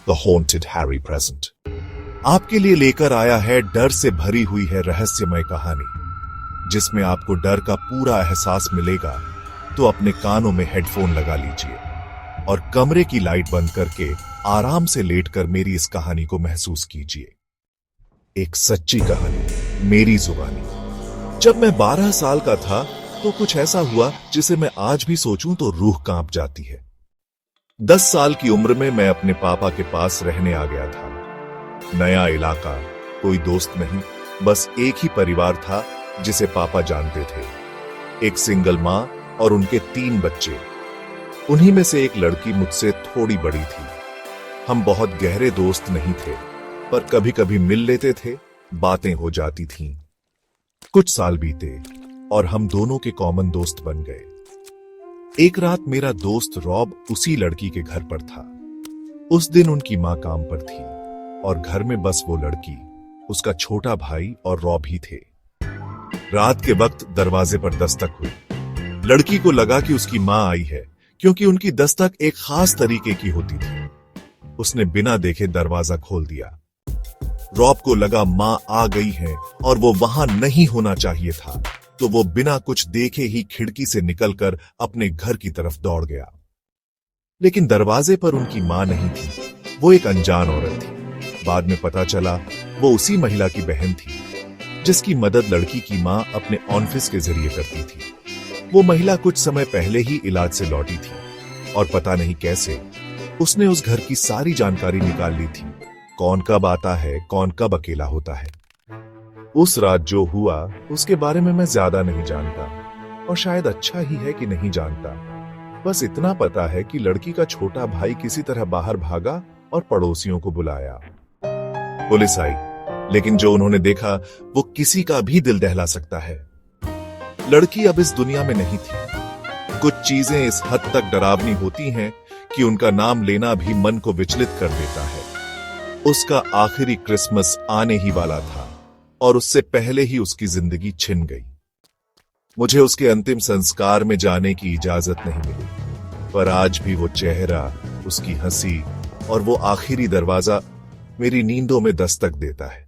The haunted Harry present आपके लिए लेकर आया है डर से भरी हुई है रहस्यमय कहानी, जिसमें आपको डर का पूरा एहसास मिलेगा। तो अपने कानों में हेडफोन लगा लीजिए और कमरे की लाइट बंद करके आराम से लेटकर मेरी इस कहानी को महसूस कीजिए। एक सच्ची कहानी, मेरी जुबानी। जब मैं 12 साल का था तो कुछ ऐसा हुआ जिसे मैं आज भी सोचूं तो रूह कांप जाती है। 10 साल की उम्र में मैं अपने पापा के पास रहने आ गया था। नया इलाका, कोई दोस्त नहीं, बस एक ही परिवार था जिसे पापा जानते थे। एक सिंगल मां और उनके 3 बच्चे। उन्हीं में से एक लड़की मुझसे थोड़ी बड़ी थी। हम बहुत गहरे दोस्त नहीं थे, पर कभी कभी मिल लेते थे, बातें हो जाती थीं। कुछ साल बीते और हम दोनों के कॉमन दोस्त बन गए। एक रात मेरा दोस्त रॉब उसी लड़की के घर पर था। उस दिन उनकी मां काम पर थी और घर में बस वो लड़की, उसका छोटा भाई और रॉब ही थे। रात के वक्त दरवाजे पर दस्तक हुई। लड़की को लगा कि उसकी मां आई है, क्योंकि उनकी दस्तक एक खास तरीके की होती थी। उसने बिना देखे दरवाजा खोल दिया। रॉब को लगा मां आ गई है और वो वहां नहीं होना चाहिए था, तो वो बिना कुछ देखे ही खिड़की से निकलकर अपने घर की तरफ दौड़ गया। लेकिन दरवाजे पर उनकी मां नहीं थी, वो एक अनजान औरत थी। बाद में पता चला वो उसी महिला की बहन थी जिसकी मदद लड़की की मां अपने ऑफिस के जरिए करती थी। वो महिला कुछ समय पहले ही इलाज से लौटी थी और पता नहीं कैसे उसने उस घर की सारी जानकारी निकाल ली थी। कौन कब आता है, कौन कब अकेला होता है। उस रात जो हुआ उसके बारे में मैं ज्यादा नहीं जानता, और शायद अच्छा ही है कि नहीं जानता। बस इतना पता है कि लड़की का छोटा भाई किसी तरह बाहर भागा और पड़ोसियों को बुलाया। पुलिस आई, लेकिन जो उन्होंने देखा वो किसी का भी दिल दहला सकता है। लड़की अब इस दुनिया में नहीं थी। कुछ चीजें इस हद तक डरावनी होती हैं कि उनका नाम लेना भी मन को विचलित कर देता है। उसका आखिरी क्रिसमस आने ही वाला था और उससे पहले ही उसकी जिंदगी छिन गई। मुझे उसके अंतिम संस्कार में जाने की इजाजत नहीं मिली, पर आज भी वो चेहरा, उसकी हंसी और वो आखिरी दरवाजा मेरी नींदों में दस्तक देता है।